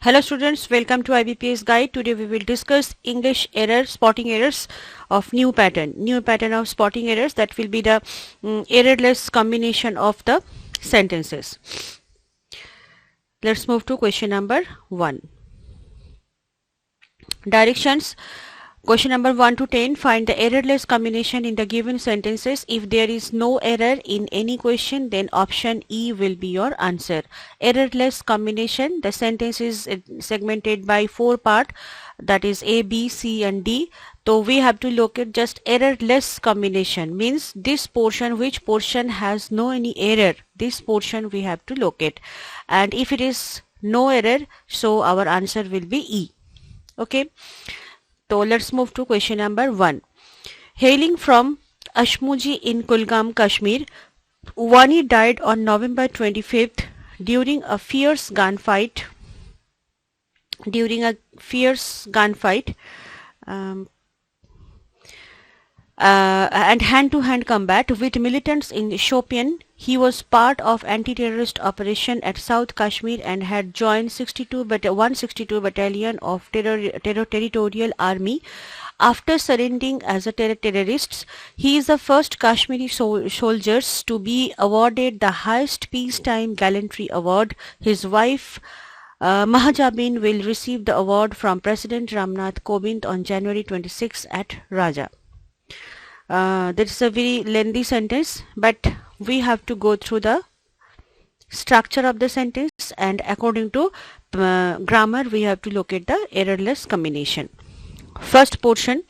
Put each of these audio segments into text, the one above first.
Hello students, welcome to IBPS guide. Today we will discuss English error, spotting errors of new pattern of spotting errors. That will be the errorless combination of the sentences. Let's move to question number 1. Directions. Question number 1 to 10. Find the errorless combination in the given sentences. If there is no error in any question, then option E will be your answer. Errorless combination. The sentence is segmented by 4 parts. That is A, B, C and D. So we have to locate just errorless combination. Means this portion, which portion has no any error. This portion we have to locate. And if it is no error, so our answer will be E. Okay. So let's move to question number 1. Hailing from Ashmuji in Kulgam, Kashmir, Wani died on November 25th during a fierce gunfight. And hand-to-hand combat with militants in Shopian. He was part of anti-terrorist operation at South Kashmir and had joined 162 Battalion of Territorial Army. After surrendering as a terrorist, he is the first Kashmiri soldiers to be awarded the highest peacetime gallantry award. His wife Mahajabin will receive the award from President Ramnath Kovind on January 26 at Raja. That is a very lengthy sentence, but we have to go through the structure of the sentence, and according to grammar we have to locate the errorless combination. First portion,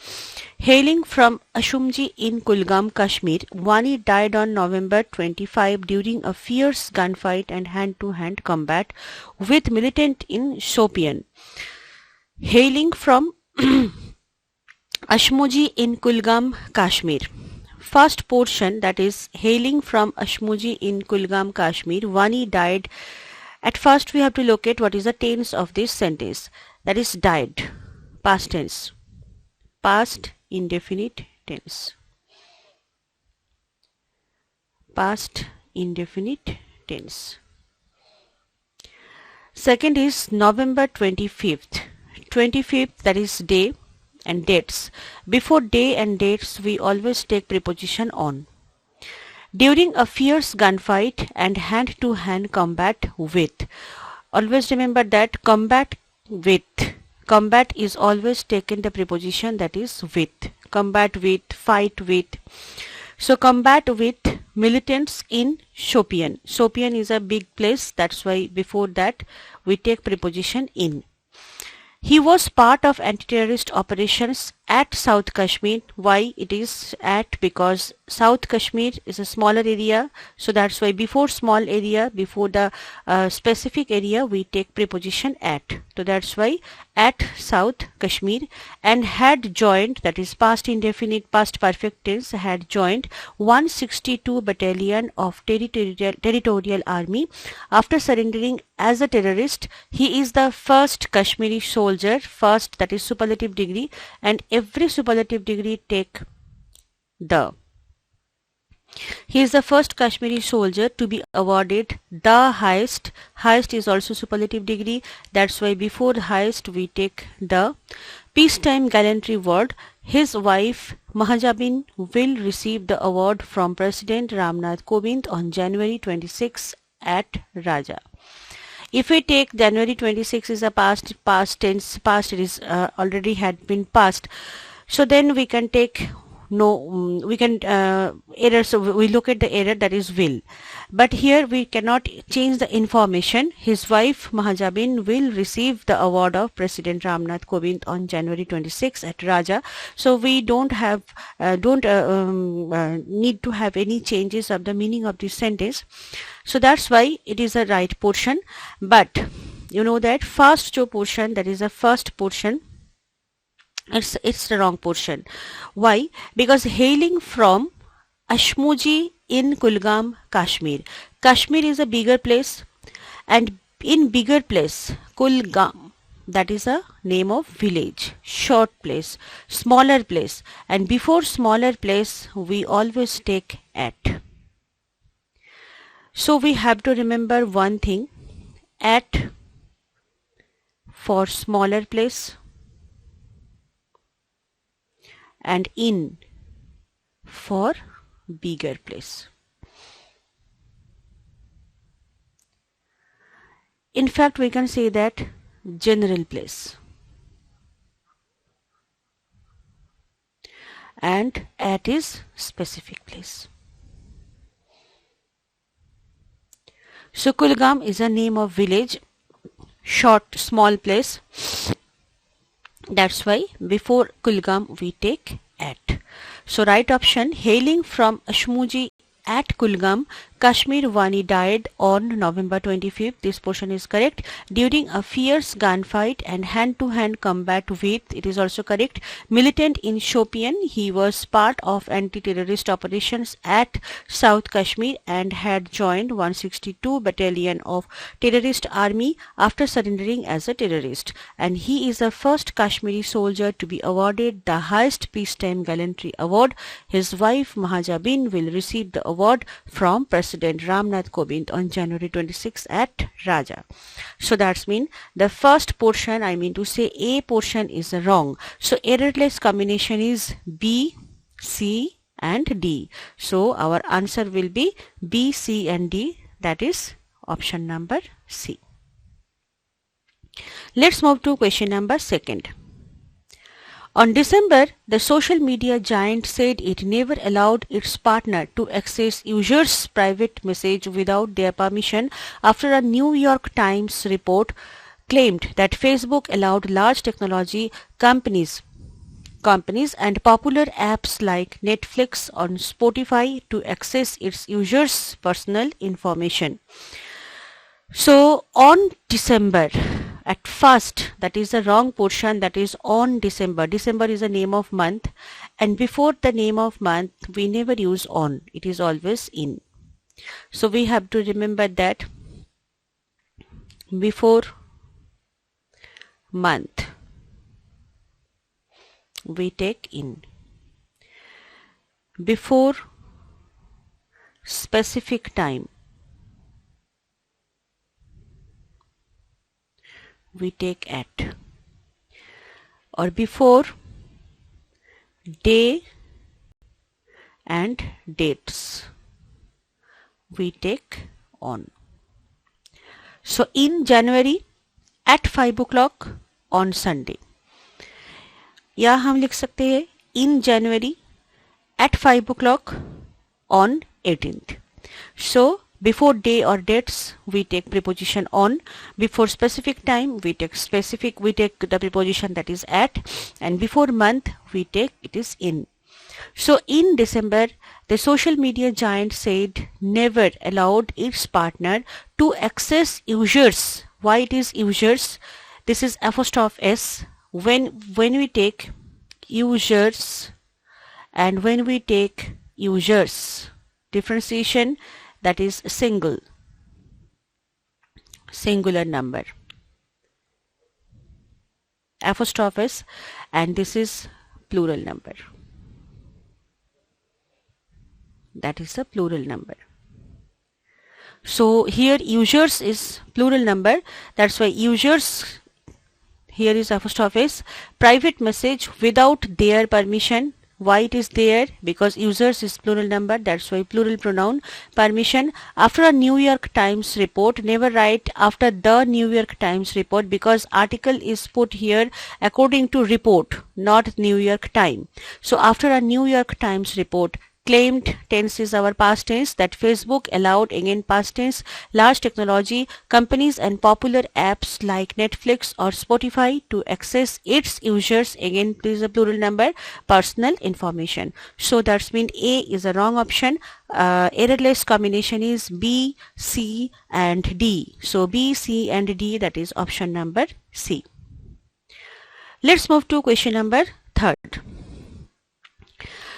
hailing from Ashumji in Kulgam, Kashmir, Wani died on November 25 during a fierce gunfight and hand-to-hand combat with militant in Shopian. Hailing from Ashmuji in Kulgam, Kashmir. First portion, that is hailing from Ashmuji in Kulgam, Kashmir, Wani died. At first we have to locate what is the tense of this sentence. That is died, past tense, past indefinite tense, past indefinite tense. Second is November 25th. 25th, that is day and dates. Before day and dates we always take preposition on. During a fierce gunfight and hand-to-hand combat with. Always remember that combat with. Combat is always taken the preposition that is with. Combat with, fight with. So combat with militants in Shopian. Shopian is a big place, that's why before that we take preposition in. He was part of anti-terrorist operations at South Kashmir. Why it is at? Because South Kashmir is a smaller area. So that's why before small area, before the specific area, we take preposition at. So that's why at South Kashmir, and had joined, that is past indefinite, past perfect tense, had joined 162 Battalion of Territorial Army. After surrendering as a terrorist, he is the first Kashmiri soldier, first, that is superlative degree, and every superlative degree take the. He is the first Kashmiri soldier to be awarded the highest. Highest is also superlative degree. That's why before highest we take the. Peacetime gallantry award. His wife Mahajabin will receive the award from President Ramnath Kovind on January 26 at Raja. If we take January 26 is a past tense, past, it is already had been passed. So then we can take error. So we look at the error, that is will. But here we cannot change the information. His wife Mahajabin will receive the award of President Ramnath Kovind on January 26 at Raja. So we don't have need to have any changes of the meaning of this sentence. So that's why it is a right portion. But you know that first portion, that is the first portion, it's the wrong portion. Why? Because hailing from Ashmuji in Kulgam, Kashmir. Kashmir is a bigger place, and in bigger place, Kulgam, that is a name of village, short place, smaller place, and before smaller place we always take at. So we have to remember one thing, at for smaller place, and in for bigger place. In fact, we can say that general place, and at is specific place. So Kulgam is a name of village, short small place. That's why before Kulgam we take at. So right option, hailing from Ashmuji at Kulgam, Kashmir Wani died on November 25th. This portion is correct. During a fierce gunfight and hand-to-hand combat with, it is also correct. Militant in Shopian, he was part of anti-terrorist operations at South Kashmir and had joined 162 Battalion of Terrorist Army after surrendering as a terrorist. And he is the first Kashmiri soldier to be awarded the highest peacetime gallantry award. His wife Mahajabin will receive the award from President Ramnath Kovind on January 26 at Raja. So that's mean the first portion, I mean to say A portion, is wrong. So errorless combination is B, C and D. So our answer will be B, C and D, that is option number C. Let's move to question number 2nd. On December, the social media giant said it never allowed its partner to access users' private message without their permission after a New York Times report claimed that Facebook allowed large technology companies and popular apps like Netflix or Spotify to access its users' personal information. So on December, at first, that is the wrong portion, that is on December. December is a name of month, and before the name of month we never use on, it is always in. So we have to remember that before month we take in, before specific time we take at, or before day and dates we take on. So in January at 5 o'clock on Sunday, या हम लिख सकते हैं in January at 5 o'clock on 18th. So before day or dates we take preposition on, before specific time we take the preposition that is at, and before month we take it is in. So in December, the social media giant said never allowed its partner to access users. Why it is users? This is apostrophe S. When we take users and when we take users, differentiation, that is singular number, apostrophe S, and this is plural number, that is a plural number. So here users is plural number, that's why users, here is apostrophe S, private message without their permission. Why it is there? Because users is plural number, that's why plural pronoun. Permission, after a New York Times report, never write after the New York Times report, because article is put here according to report, not New York Times. So after a New York Times report claimed, tense is our past tense, that Facebook allowed, again past tense, large technology companies and popular apps like Netflix or Spotify to access its users, again please a plural number, personal information. So that's mean A is a wrong option. Errorless combination is B, C and D. So B, C and D, that is option number C. Let's move to question number 3rd.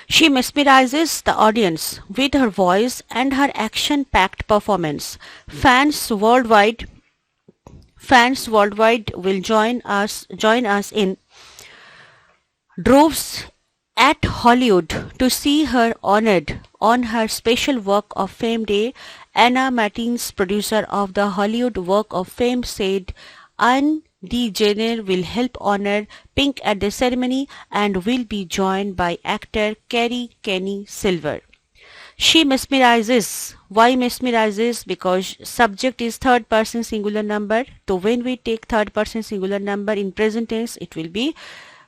She mesmerizes the audience with her voice and her action-packed performance. Fans worldwide will join us in droves at Hollywood to see her honored on her special Walk of Fame day. Anna Martins, producer of the Hollywood Walk of Fame, said D. Jenner will help honor Pink at the ceremony and will be joined by actor Carrie Kenny Silver. She mesmerizes. Why mesmerizes? Because subject is third person singular number. So when we take third person singular number in present tense, it will be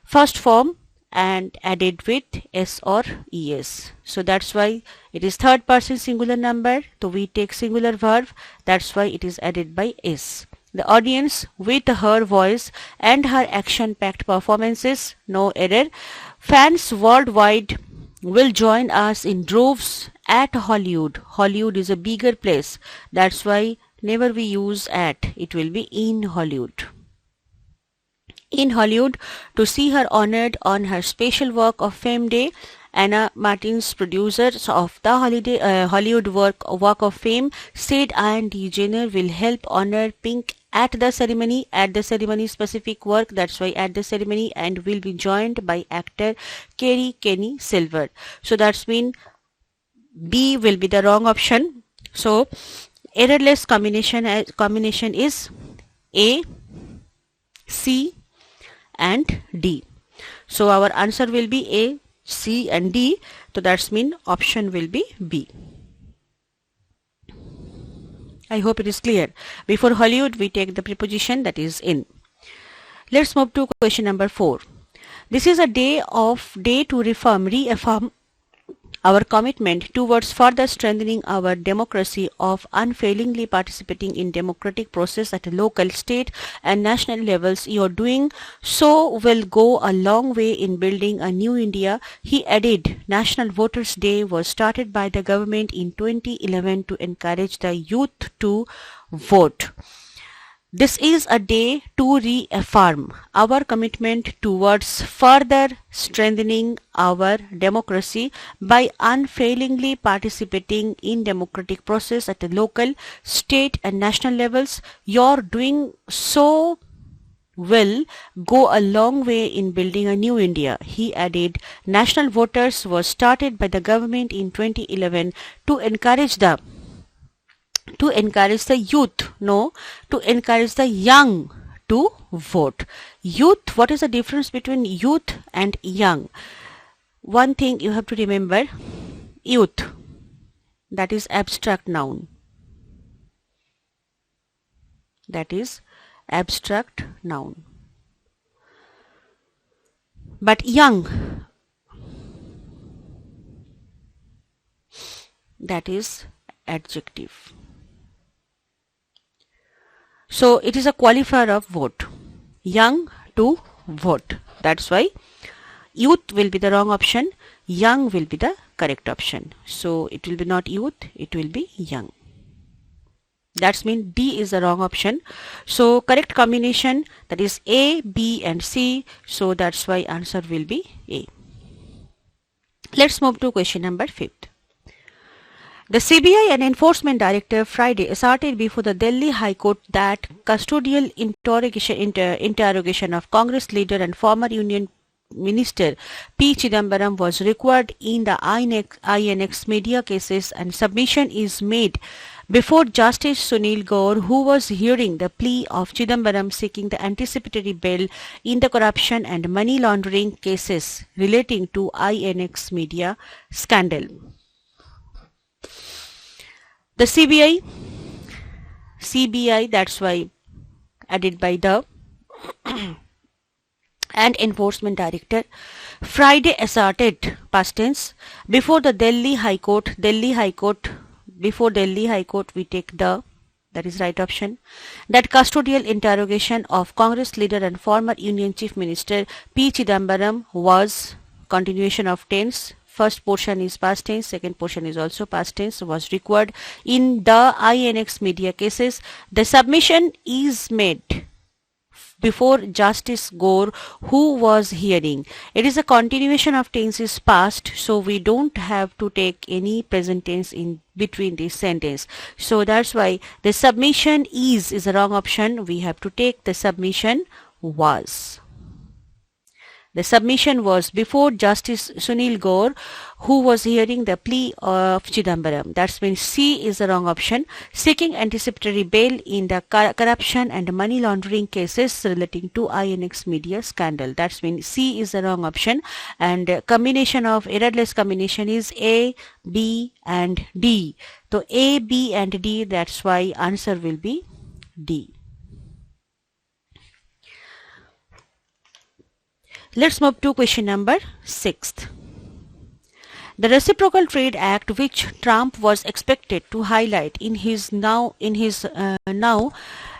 first form and added with s or es. So that's why it is third person singular number. So we take singular verb. That's why it is added by s. The audience, with her voice and her action-packed performances, no error, fans worldwide will join us in droves at Hollywood. Hollywood is a bigger place. That's why never we use at. It will be in Hollywood. In Hollywood to see her honored on her special Walk of Fame day. Anna Martin's producers of the Hollywood Walk of Fame said D. Jenner will help honor Pink at the ceremony specific work, that's why at the ceremony, and will be joined by actor Carrie Kenny Silver. So that's mean B will be the wrong option. So errorless combination is A, C and D. So our answer will be A, C and D. So that's mean option will be B. I hope it is clear. Before Hollywood, we take the preposition that is in. Let's move to question number 4. This is a day to reaffirm our commitment towards further strengthening our democracy of unfailingly participating in democratic process at a local, state and national levels. Your doing so will go a long way in building a new India. He added, National Voters Day was started by the government in 2011 to encourage the youth to vote. This is a day to reaffirm our commitment towards further strengthening our democracy by unfailingly participating in democratic process at the local, state and national levels. Your doing so will go a long way in building a new India. He added, National Voters was started by the government in 2011 to encourage the youth, no, to encourage the young to vote. Youth, what is the difference between youth and young? One thing you have to remember, youth, that is abstract noun. That is abstract noun. But young, that is adjective. So it is a qualifier of vote. Young to vote. That's why youth will be the wrong option. Young will be the correct option. So it will be not youth, it will be young. That's mean D is the wrong option. So correct combination, that is A, B and C. So that's why answer will be A. Let's move to question number 5. The CBI and Enforcement Director Friday asserted before the Delhi High Court that custodial interrogation of Congress leader and former Union Minister P. Chidambaram was required in the INX media cases, and submission is made before Justice Sunil Gaur, who was hearing the plea of Chidambaram seeking the anticipatory bail in the corruption and money laundering cases relating to INX media scandal. The CBI, that's why added by the and Enforcement Director Friday asserted, past tense, before the Delhi High Court, before Delhi High Court we take the, that is right option, that custodial interrogation of Congress leader and former Union Chief Minister P. Chidambaram was, continuation of tense, first portion is past tense, second portion is also past tense, was required in the INX media cases. The submission is made before Justice Gaur, who was hearing. It is a continuation of tense is past, so we don't have to take any present tense in between this sentence. So that's why the submission is the wrong option. We have to take the submission was. The submission was before Justice Sunil Gaur, who was hearing the plea of Chidambaram. That means C is the wrong option. Seeking anticipatory bail in the corruption and money laundering cases relating to INX media scandal. That means C is the wrong option. And combination of errorless combination is A, B and D. So A, B and D, that's why answer will be D. Let's move to question number 6. The Reciprocal Trade Act, which Trump was expected to highlight in his now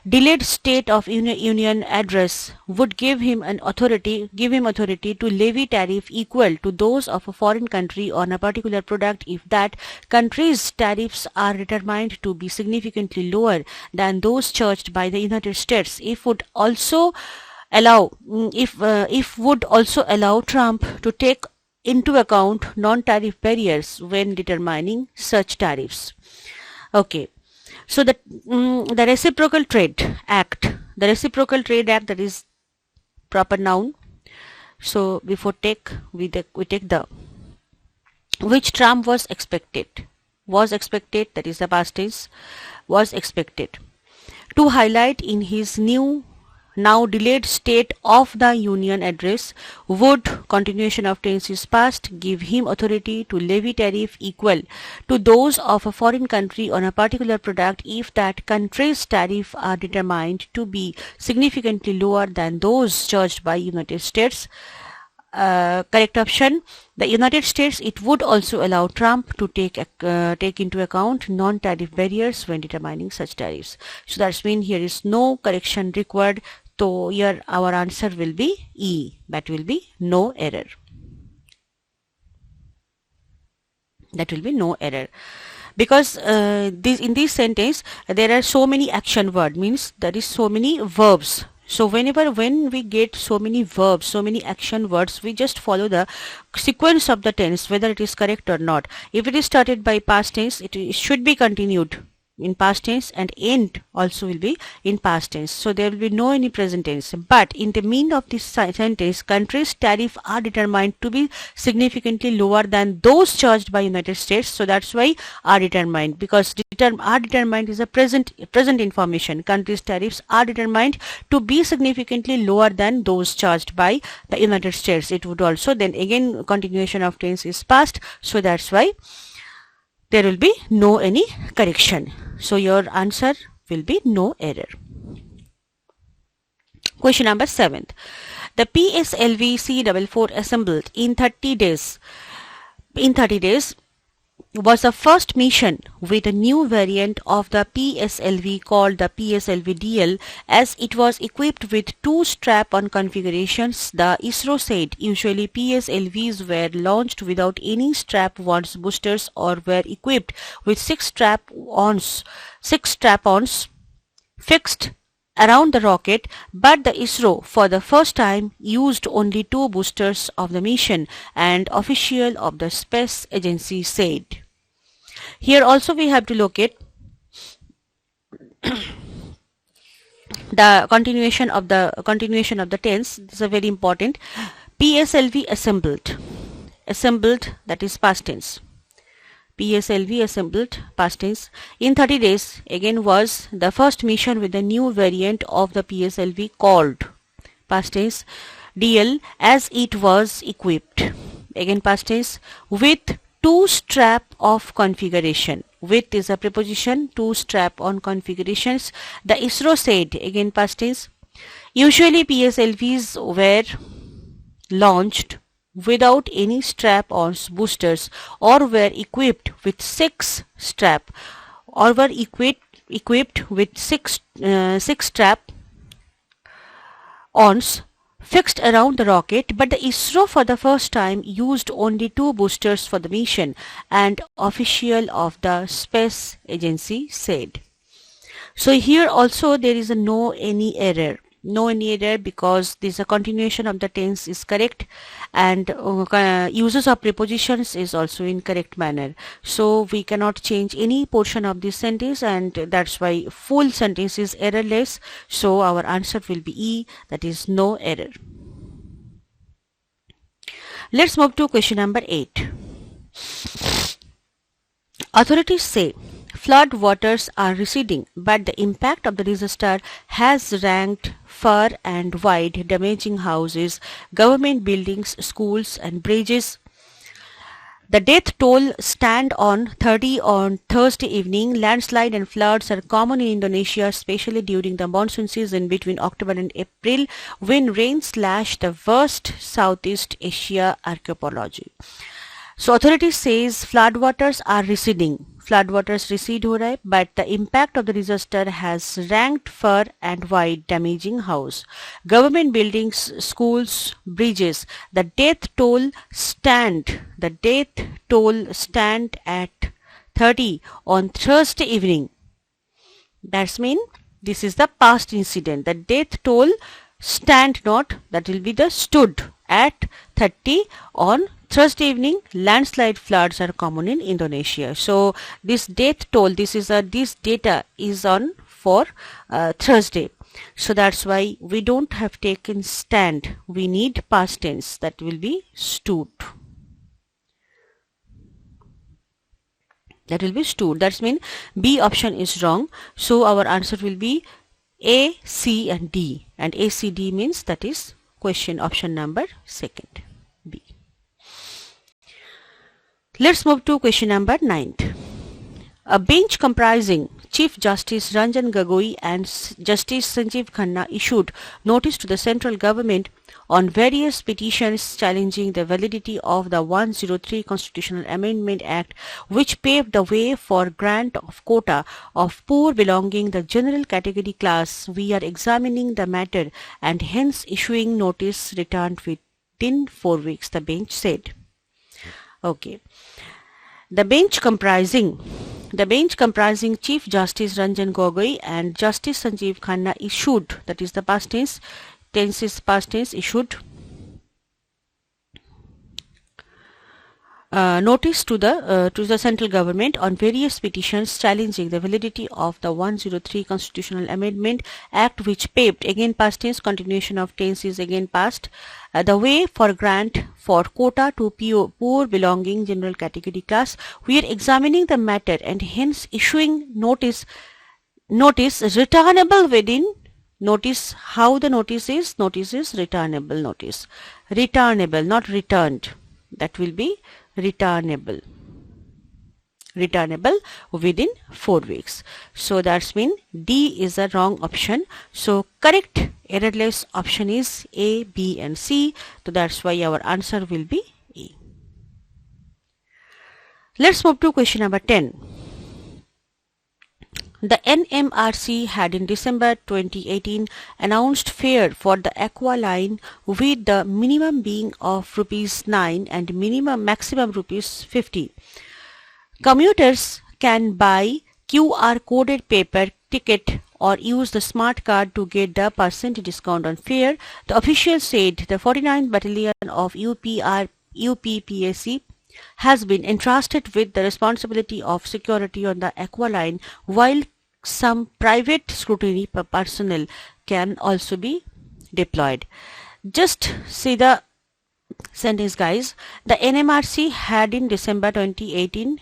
delayed State of Union address, would give him authority to levy tariff equal to those of a foreign country on a particular product if that country's tariffs are determined to be significantly lower than those charged by the United States. It would also allow Trump to take into account non-tariff barriers when determining such tariffs. Okay, so the Reciprocal Trade Act, that is proper noun. So before take, we take the which Trump was expected, that is the past tense, was expected to highlight in his now delayed State of the Union address, would, continuation of tense is past, give him authority to levy tariff equal to those of a foreign country on a particular product if that country's tariff are determined to be significantly lower than those charged by United States. Correct option, the United States. It would also allow Trump to take into account non-tariff barriers when determining such tariffs. So that's mean here is no correction required. So here our answer will be E. That will be no error. That will be no error. Because in this sentence there are so many action words, means there is so many verbs. So when we get so many verbs, so many action words, we just follow the sequence of the tense, whether it is correct or not. If it is started by past tense, it should be continued in past tense, and end also will be in past tense. So there will be no any present tense. But in the meaning of this sentence, countries' tariff are determined to be significantly lower than those charged by United States. So that's why are determined, because are determined is a present information. Countries' tariffs are determined to be significantly lower than those charged by the United States. It would also, then again continuation of tense is past. So that's why there will be no any correction. So your answer will be no error. Question number 7. The PSLV C44 assembled in 30 days was the first mission with a new variant of the PSLV called the PSLV DL, as it was equipped with 2 strap-on configurations. The ISRO said usually PSLVs were launched without any strap-ons boosters or were equipped with 6 strap-ons fixed around the rocket, but the ISRO for the first time used only 2 boosters of the mission, and official of the space agency said. Here also we have to locate the continuation of the tense. This is a very important. PSLV assembled, that is past tense. PSLV assembled, past tense, in 30 days, again was the first mission with the new variant of the PSLV called, past tense, DL, as it was equipped, again past tense, with 2 strap-off configuration. With is a preposition, 2 strap-on configurations. The ISRO said, again past tense, usually PSLVs were launched without any strap-on boosters or were equipped with 6 strap-ons fixed around the rocket, but the ISRO for the first time used only 2 boosters for the mission, and official of the space agency said. So here also there is no any error, because this continuation of the tense is correct, and uses of prepositions is also in correct manner. So we cannot change any portion of this sentence, and that's why full sentence is errorless. So our answer will be E, that is no error. Let's move to question number 8. Authorities say flood waters are receding, but the impact of the disaster has ranked far and wide, damaging houses, government buildings, schools and bridges. The death toll stand on 30 on Thursday evening. Landslide and floods are common in Indonesia, especially during the monsoon season between October and April, when rains slash the worst Southeast Asia archipelago. So authorities says floodwaters are receding. Floodwaters recede हो रहा है, but the impact of the disaster has ranked far and wide, damaging house, government buildings, schools, bridges. The death toll stand at 30 on Thursday evening. That's mean this is the past incident. The death toll stand not, that will be the stood at 30 on Thursday evening. Landslide floods are common in Indonesia. So this death toll, this data is on for Thursday. So that's why we don't have taken stand. We need past tense, that will be stood. That will be stood. That's mean B option is wrong. So our answer will be A, C and D. And A, C, D means that is question option number 2nd, B. Let's move to question number 9. A bench comprising Chief Justice Ranjan Gogoi and Justice Sanjiv Khanna issued notice to the central government on various petitions challenging the validity of the 103 Constitutional Amendment Act, which paved the way for grant of quota of poor belonging the general category class. We are examining the matter and hence issuing notice returned within 4 weeks, the bench said. Okay. The bench comprising Chief Justice Ranjan Gogoi and Justice Sanjiv Khanna issued, that is the past tense is past tense, issued notice to the central government on various petitions challenging the validity of the 103 Constitutional Amendment Act, which paved, again past tense, continuation of tense is again past, the way for grant for quota to poor belonging general category class. We are examining the matter and hence issuing notice returnable within. Notice how the notice is returnable notice. Returnable, not returned. That will be returnable. Returnable within 4 weeks. So that's mean D is a wrong option. So correct errorless option is A, B and C. So that's why our answer will be A. Let's move to question number 10. The NMRC had in December 2018 announced fare for the Aqua Line with the minimum being of ₹9 and maximum ₹50. Commuters can buy QR coded paper ticket or use the smart card to get the % discount on fare. The official said the 49th Battalion of UP PAC has been entrusted with the responsibility of security on the Aqua Line, while some private scrutiny personnel can also be deployed. Just see the sentence, guys. The NMRC had in December 2018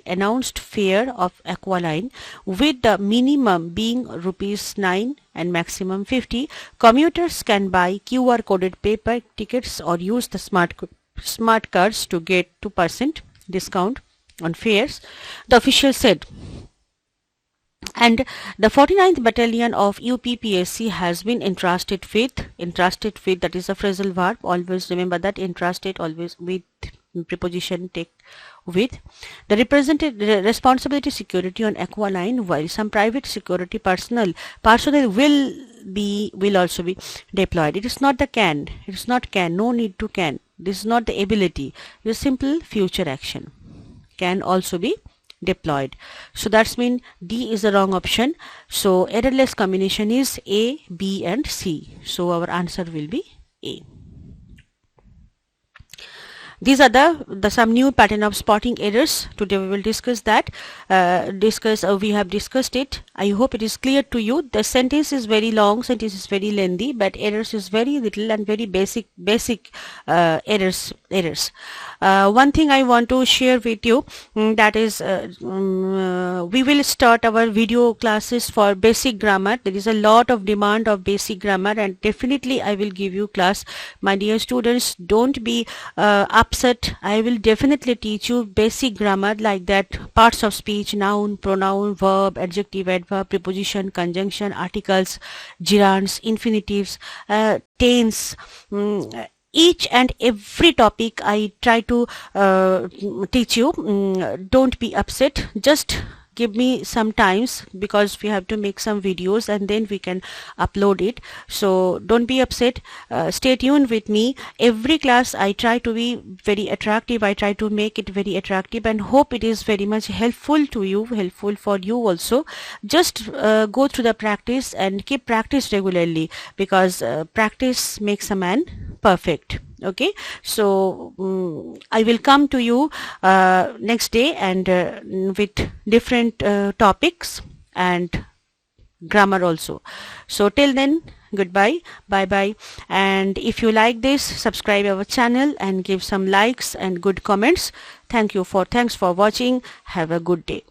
announced fare of Aqua Line with the minimum being ₹9 and maximum 50. Commuters can buy QR coded paper tickets or use the smart cards to get 2% discount on fares, the official said. And the 49th Battalion of UP PAC has been entrusted with, that is a phrasal verb, always remember that, entrusted always with preposition take with, the responsibility security on Aqua Line, while some private security personnel will also be deployed. It is not the can, it is not can, no need to can. This is not the ability, it is simple future action. Can also be deployed. So that's mean D is the wrong option. So errorless combination is A, B and C. So our answer will be A. These are the some new pattern of spotting errors. Today we will discuss that. We have discussed it. I hope it is clear to you. The sentence is very long, sentence is very lengthy, but errors is very little and very basic errors. One thing I want to share with you, that is we will start our video classes for basic grammar. There is a lot of demand of basic grammar, and definitely I will give you class. My dear students, don't be upset. I will definitely teach you basic grammar like that: parts of speech, noun, pronoun, verb, adjective, adverb, preposition, conjunction, articles, gerunds, infinitives, tense. Each and every topic I try to teach you. Don't be upset. Just give me some times, because we have to make some videos and then we can upload it. So don't be upset. Stay tuned with me. Every class I try to be very attractive. I try to make it very attractive, and hope it is very much helpful to you, helpful for you also. Just go through the practice and keep practice regularly, because practice makes a man perfect. Okay, so I will come to you next day and with different topics and grammar also. So till then, goodbye, bye bye. And if you like this, subscribe our channel and give some likes and good comments. Thanks for watching. Have a good day.